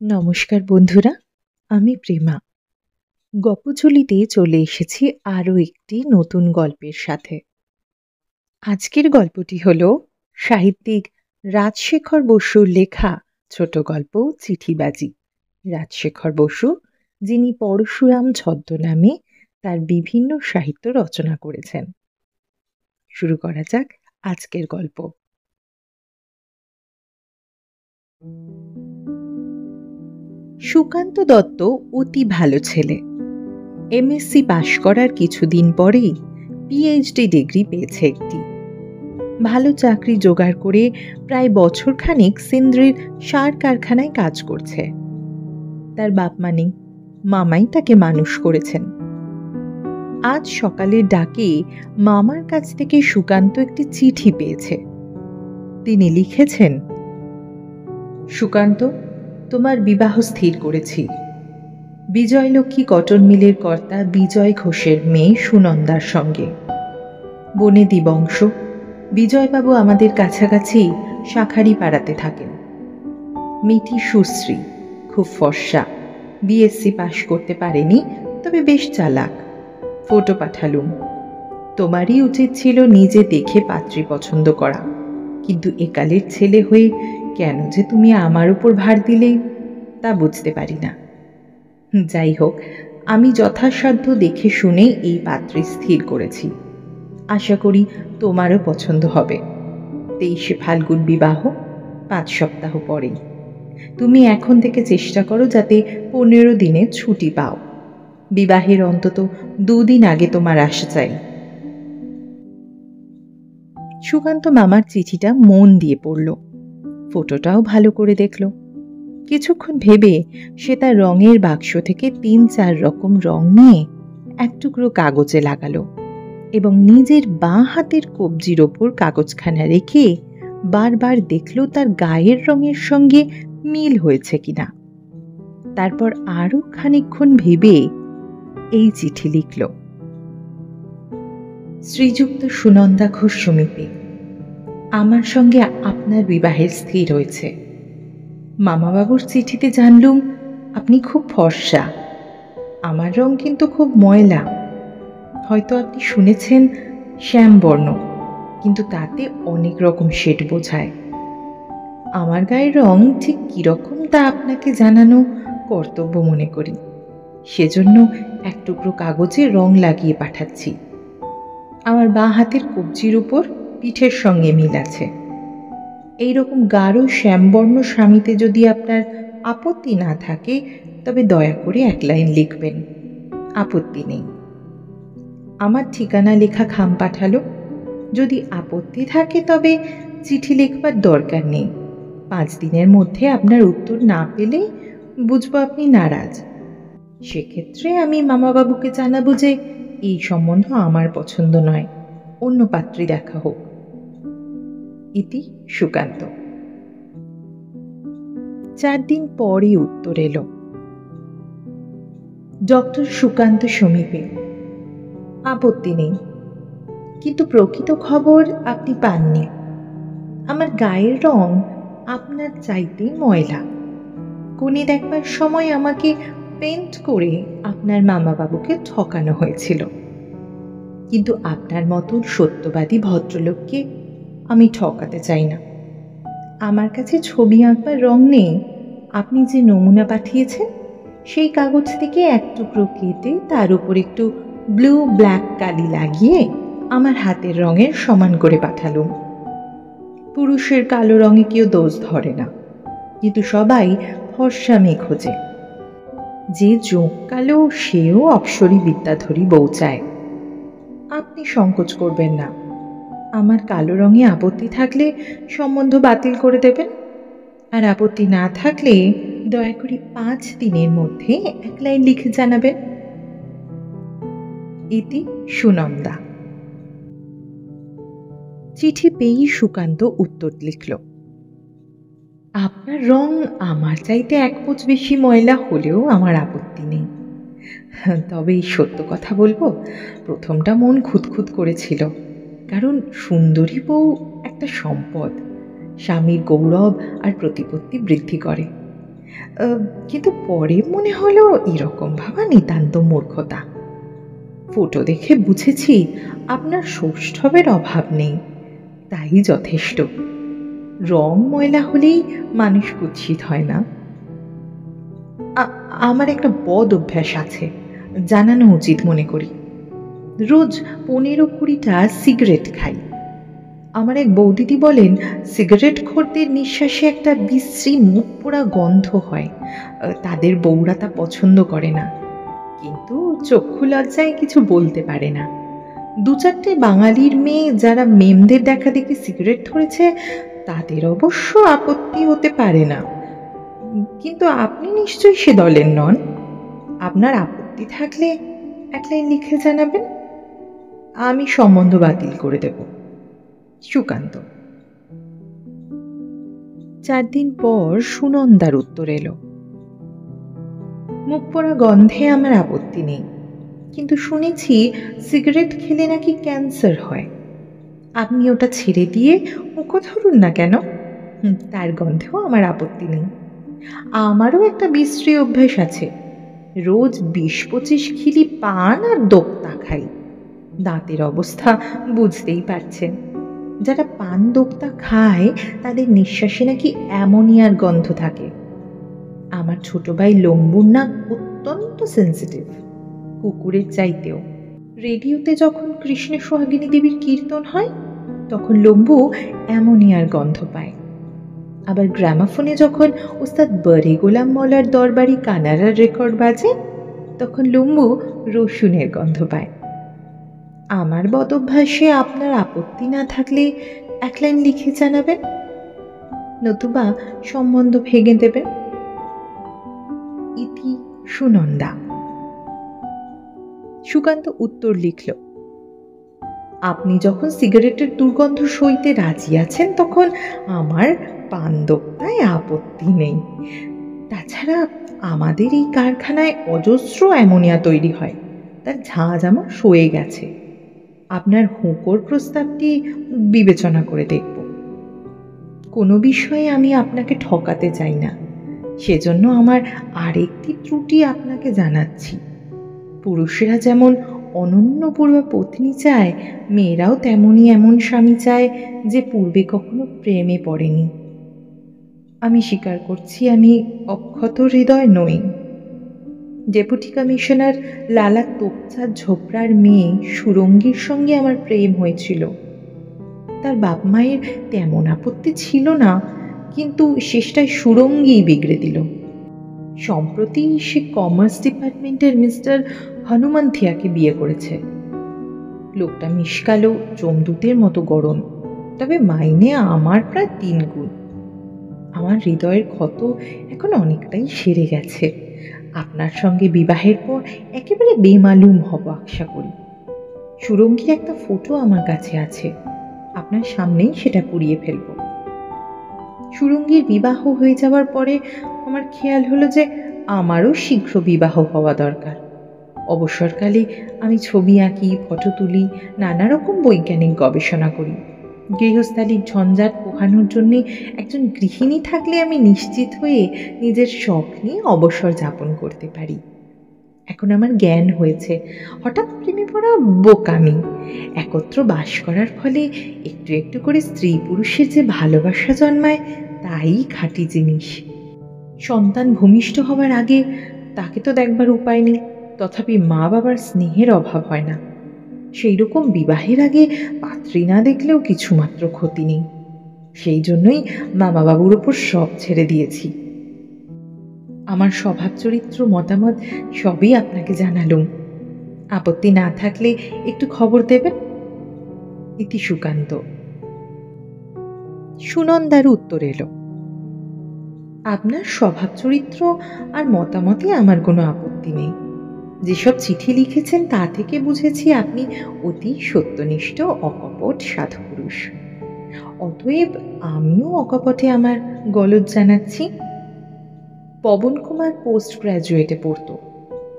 নমস্কার বন্ধুরা, আমি প্রেমা। গল্পঝুলিতে চলে এসেছি আরও একটি নতুন গল্পের সাথে। আজকের গল্পটি হল সাহিত্যিক রাজশেখর বসুর লেখা ছোট গল্প চিঠিবাজি। রাজশেখর বসু, যিনি পরশুরাম ছদ্মনামে তার বিভিন্ন সাহিত্য রচনা করেছেন। শুরু করা যাক আজকের গল্প। সুকান্ত দত্ত অতি ভালো ছেলে। এমএসসি পাশ করার কিছুদিন পরেই পিএইচডি ডিগ্রি পেয়েছে একটি। ভালো চাকরি জোগাড় করে প্রায় বছরখানেক সিন্দ্রির সার কারখানায় কাজ করছে। তার বাপ মা নেই, মামাই তাকে মানুষ করেছেন। আজ সকালের ডাকে মামার কাছ থেকে সুকান্ত একটি চিঠি পেয়েছে। তিনি লিখেছেন, সুকান্ত, তোমার বিবাহ স্থির করেছি। বিজয়লক্ষ্মী কটন মিলের কর্তা বিজয় ঘোষের মেয়ে সুনন্দার সঙ্গে। বনেদি বংশ। বিজয়বাবু আমাদের কাছাকাছি শাখারি পাড়াতে থাকেন। মেয়েটি সুশ্রী, খুব ফর্সা, বিএসসি পাশ করতে পারেনি, তবে বেশ চালাক। ফটো পাঠালুম। তোমারই উচিত ছিল নিজে দেখে পাত্রী পছন্দ করা, কিন্তু একালের ছেলে হয়ে কেন যে তুমি আমার উপর ভার দিলে তা বুঝতে পারি না। যাই হোক, আমি যথাসাধ্য দেখে শুনে এই পাত্রী স্থির করেছি। আশা করি তোমারও পছন্দ হবে। 23শে ফাল্গুন বিবাহ, 5 সপ্তাহ পরেই। তুমি এখন থেকে চেষ্টা করো যাতে 15 দিনের ছুটি পাও। বিবাহের অন্তত 2 দিন আগে তোমার আসা চাই। সুকান্ত মামার চিঠিটা মন দিয়ে পড়ল, ফটোটাও ভালো করে দেখল। কিছুক্ষণ ভেবে সে তার রঙের বাক্স থেকে 3-4 রকম রং নিয়ে এক টুকরো কাগজে লাগালো এবং নিজের বাঁ হাতের কবজির ওপর কাগজখানা রেখে বারবার দেখল তার গায়ের রঙের সঙ্গে মিল হয়েছে কিনা। তারপর আরও খানিকক্ষণ ভেবে এই চিঠি লিখল, শ্রীযুক্ত সুনন্দা ঘোষ সমীপে, আমার সঙ্গে আপনার বিবাহের স্থির হয়েছে। মামাবাবুর চিঠিতে জানলুম আপনি খুব ফর্সা। আমার রং কিন্তু খুব ময়লা। হয়তো আপনি শুনেছেন শ্যামবর্ণ, কিন্তু তাতে অনেক রকম শেড বোঝায়। আমার গায়ের রং ঠিক কীরকম তা আপনাকে জানানো কর্তব্য মনে করি। সেজন্য এক টুকরো কাগজে রং লাগিয়ে পাঠাচ্ছি। আমার বাঁ হাতের কবজির উপর পিঠের সঙ্গে মিল আছে। এইরকম গাঢ় শ্যামবর্ণ স্বামীতে যদি আপনার আপত্তি না থাকে, তবে দয়া করে 1 লাইন লিখবেন। আপত্তি নেই। আমার ঠিকানা লেখা খাম পাঠালো। যদি আপত্তি থাকে তবে চিঠি লিখবার দরকার নেই। 5 দিনের মধ্যে আপনার উত্তর না পেলে বুঝবো আপনি নারাজ। সেক্ষেত্রে আমি মামাবাবুকে জানাবো যে এই সম্বন্ধ আমার পছন্দ নয়, অন্য পাত্রী দেখা হোক। ইতি সুকান্ত। 4 দিন পরে উত্তর এলো, ডক্টর সুকান্ত সমীপে, আপত্তি নেই, কিন্তু প্রকৃত খবর আপনি পাননি। আমার গায়ের রং আপনার চাইতেই ময়লা। কোণে দেখবার সময় আমাকে পেন্ট করে আপনার মামাবাবুকে ঠকানো হয়েছিল, কিন্তু আপনার মতন সত্যবাদী ভদ্রলোককে আমি ঠকাতে চাই না। আমার কাছে ছবি আঁকবার রং নেই। আপনি যে নমুনা পাঠিয়েছেন সেই কাগজ থেকে এক টুকরো কেটে তার উপর একটু ব্লু ব্ল্যাক কালি লাগিয়ে আমার হাতের রঙের সমান করে পাঠালুম। পুরুষের কালো রঙে কেউ দোষ ধরে না, কিন্তু সবাই ফর্সা মেয়ে খোঁজে। যে চোখ কালো সেও অপ্সরী বিদ্যাধরী বউ চায়। আপনি সংকোচ করবেন না। আমার কালো রঙে আপত্তি থাকলে সম্বন্ধ বাতিল করে দেবেন, আর আপত্তি না থাকলে দয়া করে 5 দিনের মধ্যে 1 লাইন লিখে জানাবেন। ইতি সুনন্দা। চিঠি পেয়েই সুকান্ত উত্তর লিখল, আপনার রং আমার চাইতে 1 পোঁচ বেশি ময়লা হলেও আমার আপত্তি নেই। তবে এই সত্য কথা বলবো, প্রথমটা মন খুঁতখুত করেছিল, কারণ সুন্দরী বউ একটা সম্পদ, স্বামীর গৌরব আর প্রতিপত্তি বৃদ্ধি করে। কিন্তু পরে মনে হলো এরকম ভাবা নিতান্ত মূর্খতা। ফটো দেখে বুঝেছি আপনার সৌষ্ঠবের অভাব নেই, তাই যথেষ্ট। রং ময়লা হলেই মানুষ কুৎসিত হয় না। আমার একটা বদ অভ্যাস আছে, জানানো উচিত মনে করি। রোজ 15-20টা সিগারেট খাই। আমার এক বৌদিদি বলেন সিগারেট খোরদের নিঃশ্বাসে একটা বিশ্রী মুখ পোড়া গন্ধ হয়, তাদের বউরা তা পছন্দ করে না। কিন্তু চক্ষু লজ্জায় কিছু বলতে পারে না। 2-4টে বাঙালির মেয়ে যারা মেমদের দেখা দেখি সিগারেট ধরেছে, তাদের অবশ্য আপত্তি হতে পারে না। কিন্তু আপনি নিশ্চয়ই সে দলের নন। আপনার আপত্তি থাকলে এক লাইন লিখে জানাবেন, আমি সম্বন্ধ বাতিল করে দেব। সুকান্ত। 4 দিন পর সুনন্দার উত্তর এলো। মুখ পোড়া গন্ধে আমার আপত্তি নেই, কিন্তু শুনেছি সিগারেট খেলে নাকি ক্যান্সার হয়। আপনি ওটা ছেড়ে দিয়ে মুখ ধরুন না কেন, তার গন্ধেও আমার আপত্তি নেই। আমারও একটা বিশ্রী অভ্যেস আছে, রোজ 20-25 খিলি পান আর দোক্তা খাই। দাঁতের অবস্থা বুঝতেই পারছেন। যারা পান দোক্তা খায় তাদের নিঃশ্বাসে নাকি অ্যামোনিয়ার গন্ধ থাকে। আমার ছোট ভাই লম্বুর নাক অত্যন্ত সেন্সিটিভ, কুকুরের চাইতেও। রেডিওতে যখন কৃষ্ণ সোহাগিনী দেবীর কীর্তন হয় তখন লম্বু অ্যামোনিয়ার গন্ধ পায়। আবার গ্রামাফোনে যখন ওস্তাদ বরে গোলাম মলার দরবারি কানাড়ার রেকর্ড বাজে তখন লম্বু রসুনের গন্ধ পায়। আমার বদভ্যাসে আপনার আপত্তি না থাকলে এক লাইন লিখে জানাবেন, নতুবা সম্বন্ধ ভেঙে দেবেন। ইতি সুনন্দা। সুকান্ত উত্তর লিখল, আপনি যখন সিগারেটের দুর্গন্ধ সইতে রাজি আছেন তখন আমার পান দোক্তায় আপত্তি নেই। তাছাড়া আমাদের এই কারখানায় অজস্র অ্যামোনিয়া তৈরি হয়, তার ঝাঁজ আমার সয়ে গেছে। আপনার হুঁকোর প্রস্তাবটি বিবেচনা করে দেখব। কোনো বিষয়ে আমি আপনাকে ঠকাতে চাই না, সেজন্য আমার আরেকটি ত্রুটি আপনাকে জানাচ্ছি। পুরুষেরা যেমন অনন্যপূর্বা পত্নী চায়, মেয়েরাও তেমনই এমন স্বামী চায় যে পূর্বে কখনো প্রেমে পড়েনি। আমি স্বীকার করছি আমি অক্ষত হৃদয় নই। ডেপুটি কমিশনার লালা তোপচাঁদ ঝোপড়ার মেয়ে সুরঙ্গীর সঙ্গে আমার প্রেম হয়েছিল। তার বাপ মায়ের তেমন আপত্তি ছিল না, কিন্তু শেষটায় সুরঙ্গীই বিগড়ে দিল। সম্প্রতি সে কমার্স ডিপার্টমেন্টের মিস্টার হনুমন্থিয়াকে বিয়ে করেছে। লোকটা মিশকালো জমদূতের মতো গরম, তবে মাইনে আমার প্রায় 3 গুণ। আমার হৃদয়ের ক্ষত এখন অনেকটাই সেরে গেছে। আপনার সঙ্গে বিবাহের পর একেবারে বেমালুম হব আশা করি। সুরঙ্গীর একটা ফটো আমার কাছে আছে, আপনার সামনেই সেটা পুড়িয়ে ফেলব। সুরঙ্গীর বিবাহ হয়ে যাওয়ার পরে আমার খেয়াল হলো যে আমারও শীঘ্র বিবাহ হওয়া দরকার। অবসরকালে আমি ছবি আঁকি, ফটো তুলি, নানা রকম বৈজ্ঞানিক গবেষণা করি। গৃহস্থালির ঝঞ্ঝাট পোহানোর জন্য একজন গৃহিণী থাকলে আমি নিশ্চিত হয়ে নিজের শখ নিয়ে অবসর যাপন করতে পারি। এখন আমার জ্ঞান হয়েছে, হঠাৎ প্রেমে পড়া বোকামি। একত্র বাস করার ফলে একটু একটু করে স্ত্রী পুরুষের যে ভালোবাসা জন্মায় তাই খাঁটি জিনিস। সন্তান ভূমিষ্ঠ হবার আগে তাকে তো দেখবার উপায় নেই, তথাপি মা বাবার স্নেহের অভাব হয় না। সেই রকম বিবাহের আগে পাত্রী না দেখলেও কিছুমাত্র ক্ষতি নেই। সেই জন্যই মামা বাবুর ওপর সব ছেড়ে দিয়েছি। আমার স্বভাব চরিত্র মতামত সবই আপনাকে জানালুম। আপত্তি না থাকলে একটু খবর দেবেন। ইতি সুকান্ত। সুনন্দার উত্তর এলো, আপনার স্বভাব চরিত্র আর মতামতে আমার কোনো আপত্তি নেই। যেসব চিঠি লিখেছেন তা থেকে বুঝেছি আপনি অতি সত্যনিষ্ঠ অকপট সাধুপুরুষ। অতএব আমিও অকপটে আমার গলদ জানাচ্ছি। পবন কুমার পোস্ট গ্র্যাজুয়েটে পড়তো,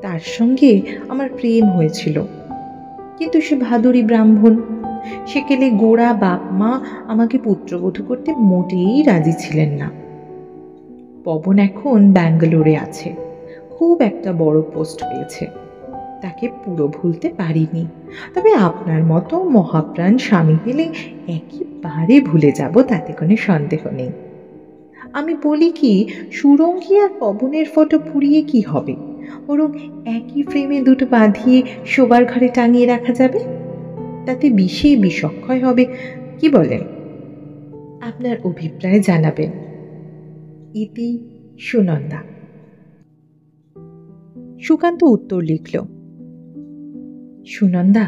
তার সঙ্গে আমার প্রেম হয়েছিল, কিন্তু সে ভাদুরী ব্রাহ্মণ। সেকেলে গোড়া বাপ মা আমাকে পুত্রবধূ করতে মোটেই রাজি ছিলেন না। পবন এখন ব্যাঙ্গালোরে আছে, খুব একটা বড় পোস্ট পেয়েছে। তাকে পুরো ভুলতে পারিনি, তবে আপনার মতো মহাপ্রাণ স্বামী পেলে একেবারে ভুলে যাব, তাতে কোনো সন্দেহ নেই। আমি বলি কি, সুরঙ্গী আর পবনের ফটো পুড়িয়ে কি হবে, বরং একই ফ্রেমে দুটো বাঁধিয়ে শোবার ঘরে টাঙিয়ে রাখা যাবে, তাতে বিষে বিষক্ষয় হবে। কি বলেন? আপনার অভিপ্রায় জানাবেন। ইতি সুনন্দা। সুকান্ত উত্তর লিখল, সুনন্দা,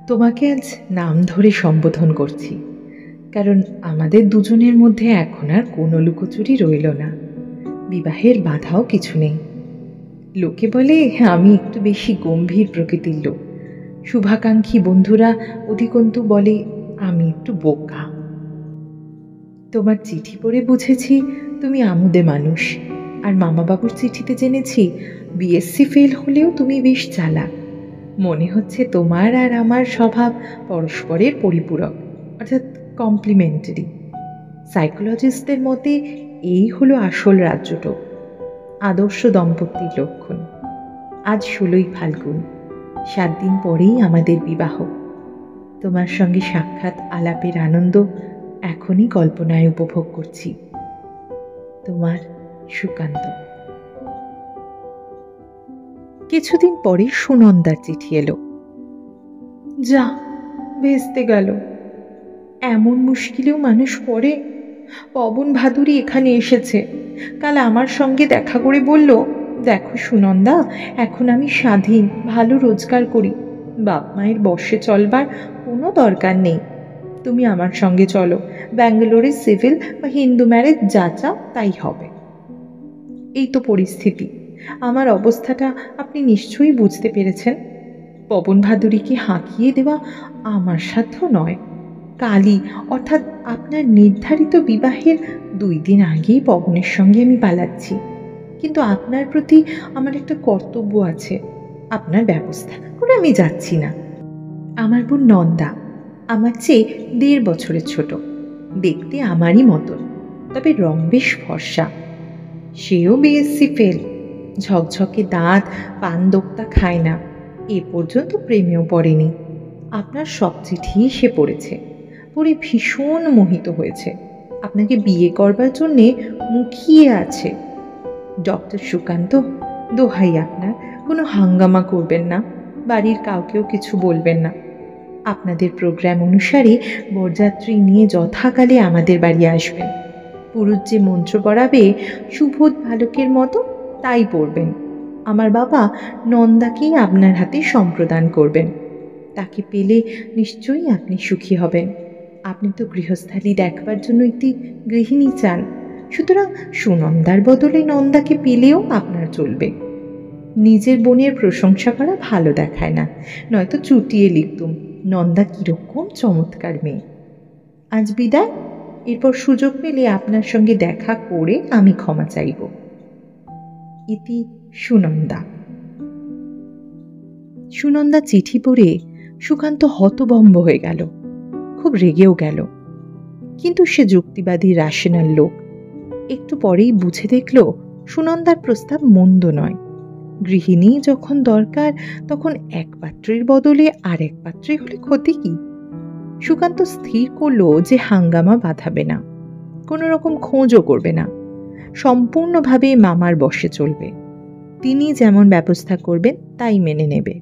তোমাকে আজ নাম ধরে সম্বোধন করছি, কারণ আমাদের দুজনের মধ্যে এখন আর কোনো লুকোচুরি রইল না। বিবাহের বাধাও কিছু নেই। লোকে বলে আমি একটু বেশি গম্ভীর প্রকৃতির লোক, শুভাকাঙ্ক্ষী বন্ধুরা অধিকন্তু বলে আমি একটু বোকা। তোমার চিঠি পড়ে বুঝেছি তুমি আমোদে মানুষ, আর মামাবাবুর চিঠিতে জেনেছি বিএসসি ফেল হলেও তুমি বেশ চালাক। মনে হচ্ছে তোমার আর আমার স্বভাব পরস্পরের পরিপূরক, অর্থাৎ কমপ্লিমেন্টারি। সাইকোলজিস্টদের মতে এই হলো আসল রাজ্যটোপ, আদর্শ দম্পতির লক্ষণ। আজ 16ই ফাল্গুন, 7 দিন পরেই আমাদের বিবাহ। তোমার সঙ্গে সাক্ষাৎ আলাপের আনন্দ এখনই কল্পনায় উপভোগ করছি। তোমার সুকান্ত। কিছুদিন পরে সুনন্দার চিঠি এলো। যা, ভেস্তে গেল। এমন মুশকিলেও মানুষ পড়ে। পবন ভাদুরী এখানে এসেছে, কাল আমার সঙ্গে দেখা করে বলল, দেখো সুনন্দা, এখন আমি স্বাধীন, ভালো রোজগার করি, বাপ মায়ের বশে চলবার কোনো দরকার নেই। তুমি আমার সঙ্গে চলো, ব্যাঙ্গালোরে সিভিল বা হিন্দু ম্যারেজ যা চাও তাই হবে। এই তো পরিস্থিতি। আমার অবস্থাটা আপনি নিশ্চয়ই বুঝতে পেরেছেন। পবন ভাদুরীকে হাঁকিয়ে দেওয়া আমার সাধ্য নয়। কালই, অর্থাৎ আপনার নির্ধারিত বিবাহের 2 দিন আগেই পবনের সঙ্গে আমি পালাচ্ছি। কিন্তু আপনার প্রতি আমার একটা কর্তব্য আছে। আপনার ব্যবস্থা না করে আমি যাচ্ছি না। আমার বোন নন্দা আমার চেয়ে 1.5 বছরের ছোট, দেখতে আমারই মতন, তবে রং বেশ ফর্সা। সেও বিএসসি ফেল, ঝকঝকে দাঁত, পান দোক্তা খায় না, এ পর্যন্ত প্রেমেও পড়েনি। আপনার সব চিঠি সে পড়েছে, পড়ে ভীষণ মোহিত হয়েছে, আপনাকে বিয়ে করবার জন্যে মুখিয়ে আছে। ডক্টর সুকান্ত, দোহাই আপনার, কোনো হাঙ্গামা করবেন না, বাড়ির কাউকেও কিছু বলবেন না। আপনাদের প্রোগ্রাম অনুসারে বরযাত্রী নিয়ে যথাকালে আমাদের বাড়ি আসবেন। পুরুষ যে মন্ত্র পড়াবে সুবোধ বালকের মতো তাই পড়বেন। আমার বাবা নন্দাকেই আপনার হাতে সম্প্রদান করবেন। তাকে পেলে নিশ্চয়ই আপনি সুখী হবেন। আপনি তো গৃহস্থালী দেখবার জন্য একটি গৃহিণী চান, সুতরাং সুনন্দার বদলে নন্দাকে পেলেও আপনার চলবে। নিজের বোনের প্রশংসা করা ভালো দেখায় না, নয়তো চুটিয়ে লিখতুম নন্দা কিরকম চমৎকার মেয়ে। আজ বিদায়, এরপর সুযোগ পেলে আপনার সঙ্গে দেখা করে আমি ক্ষমা চাইব। ইতি সুনন্দা। সুনন্দা চিঠি পড়ে সুকান্ত হতভম্ব হয়ে গেল, খুব রেগেও গেল। কিন্তু সে যুক্তিবাদী রাশনাল লোক, একটু পরেই বুঝে দেখল সুনন্দার প্রস্তাব মন্দ নয়। গৃহিণী যখন দরকার তখন এক পাত্রের বদলে আর এক পাত্রে হলে ক্ষতি কি? সুকান্ত স্থির করল যে হাঙ্গামা বাঁধাবে না, কোনো রকম খোঁজও করবে না, সম্পূর্ণভাবে মামার বশে চলবে। তিনি যেমন ব্যবস্থা করবেন তাই মেনে নেবে।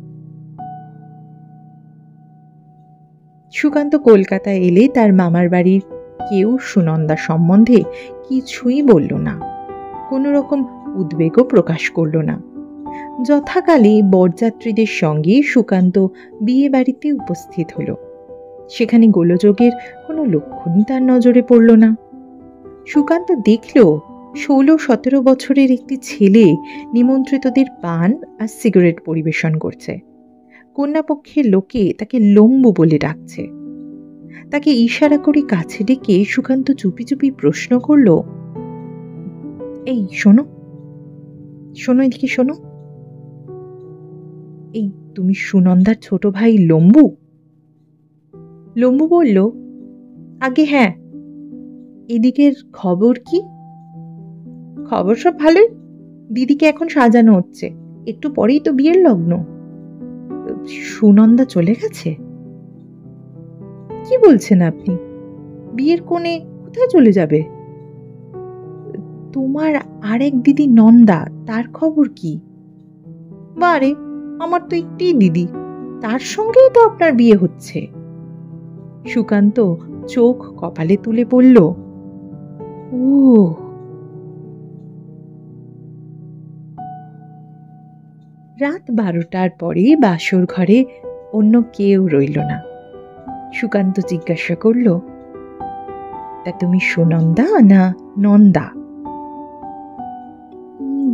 সুকান্ত কলকাতা এলে তার মামার বাড়ির কেউ সুনন্দা সম্বন্ধে কিছুই বলল না, কোনো রকম উদ্বেগও প্রকাশ করল না। যথাকালে বরযাত্রীদের সঙ্গে সুকান্ত বিয়ে বাড়িতে উপস্থিত হল। সেখানে গোলযোগের কোনো লক্ষণই তার নজরে পড়ল না। সুকান্ত দেখল 16-17 বছরের একটি ছেলে নিমন্ত্রিতদের পান আর সিগারেট পরিবেশন করছে। কন্যাপক্ষের লোকে তাকে লম্বু বলে ডাকছে। তাকে ইশারা করে কাছে ডেকে সুকান্ত চুপি চুপি প্রশ্ন করল, এই শোনো, শোনো, এদিকে শোনো, এই তুমি সুনন্দার ছোট ভাই লম্বু? লম্বু বলল, আগে হ্যাঁ। এদিকের খবর কি? খবর সব ভালোই। দিদিকে এখন সাজানো হচ্ছে, একটু পরেই তো বিয়ের লগ্ন। সুনন্দা চলে গেছে? কি বলছেন আপনি? বিয়ের কোণে কোথায় চলে যাবে? তোমার আরেক দিদি নন্দা, তার খবর কি? বারে, আমার তো একটি দিদি, তার সঙ্গেই তো আপনার বিয়ে হচ্ছে। সুকান্ত চোখ কপালে তুলে বলল, ও। রাত 12টার পরে বাসর ঘরে অন্য কেউ রইল না। সুকান্ত জিজ্ঞাসা করল, তা তুমি সুনন্দা না নন্দা?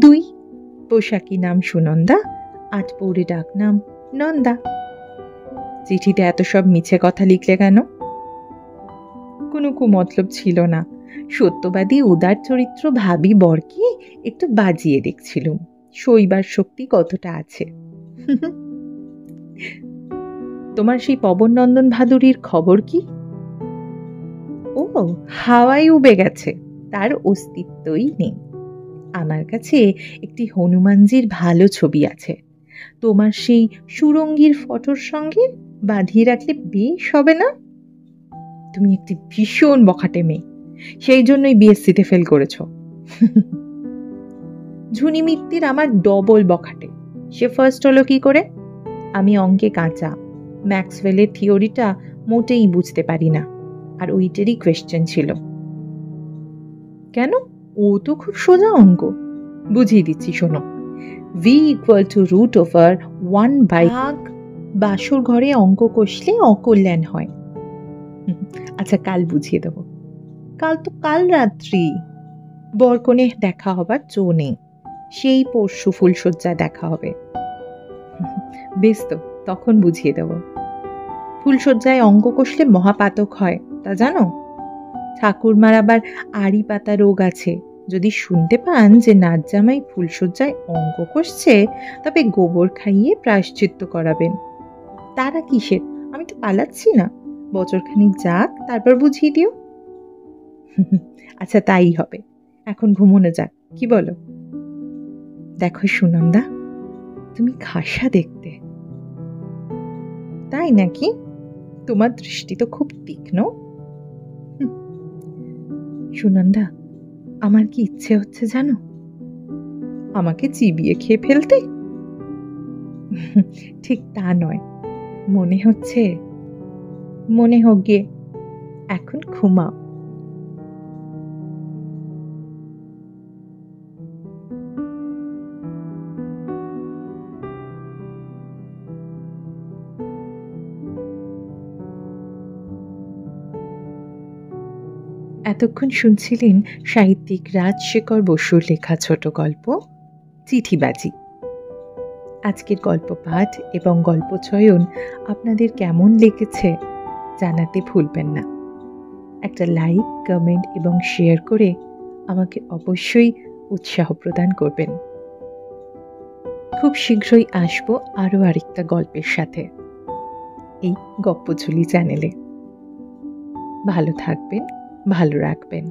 দুই। পোশাকি নাম সুনন্দা, আটপৌরে ডাক নাম নন্দা। চিঠিতে এত সব মিছে কথা লিখলে কেন? কোনো কুমতলব ছিল না। সত্যবাদী উদার চরিত্র ভাবি বরকে একটু বাজিয়ে দেখছিলুম, শৈবার শক্তি কতটা আছে। তোমার সেই পবন নন্দন ভাদুরীর খবর কি? ও হাওয়ায় উবে গেছে, তার অস্তিত্বই নেই। আমার কাছে একটি হনুমানজির ভালো ছবি আছে, তোমার সেই সুরঙ্গীর ফটোর সঙ্গে বাঁধিয়ে রাখলে বেশ হবে না? তুমি একটি ভীষণ বখাটে মেয়ে, সেই জন্যই বিএসসিতে ফেল করেছ। ঝুনি মিত্তির আমার ডবল বখাটে, সে ফার্স্ট হলো কি করে? আমি অঙ্কে কাঁচা, ম্যাক্সওয়েলের থিওরিটা মোটেই বুঝতে পারি না, আর ওইটারই কোয়েশ্চেন ছিল। কেন? ও তো খুব সোজা অঙ্ক, বুঝিয়ে দিচ্ছি শোনো। v = √1/। বাসর ঘরে অঙ্ক কষলে অকল্যাণ হয়। আচ্ছা, কাল বুঝিয়ে দেব। কাল তো কাল রাত্রি, বরকনে দেখা হবার জো নেই, সেই পরশু ফুলশয্যায় দেখা হবে। বেশ তো, তখন বুঝিয়ে দেব। ফুলশয্যায় অঙ্ক কষলে মহাপাতক হয়, তা জানো? ঠাকুরমার আবার আড়ি পাতা রোগ আছে, যদি শুনতে পান যে নাচ জামাই ফুলশয্যায় অঙ্ক কষছে, তবে গোবর খাইয়ে প্রায়শ্চিত্ত করাবেন। তারা কিসের? আমি তো পালাচ্ছি না, বছরখানিক যাক, তারপর বুঝিয়ে দিও। আচ্ছা, তাই হবে। এখন ঘুমোনো যাক, কি বলো? দেখো সুনন্দা, তুমি খাসা দেখতে। তাই নাকি? তোমার দৃষ্টি তো খুব তীক্ষ্ণ। সুনন্দা, আমার কি ইচ্ছে হচ্ছে জানো? আমাকে চিবিয়ে খেয়ে ফেলতে? ঠিক তা নয়, মনে হচ্ছে, মনে হোক গে, এখন ঘুমাও। এতক্ষণ শুনছিলেন সাহিত্যিক রাজশেখর বসুর লেখা ছোট গল্প চিঠিবাজি। আজকের গল্প পাঠ এবং গল্প চয়ন আপনাদের কেমন লেগেছে জানাতে ভুলবেন না। একটা লাইক, কমেন্ট এবং শেয়ার করে আমাকে অবশ্যই উৎসাহ প্রদান করবেন। খুব শীঘ্রই আসবো আরও আরেকটা গল্পের সাথে এই গপ্পঝুলি চ্যানেলে। ভালো থাকবেন, ভালো রাখবেন।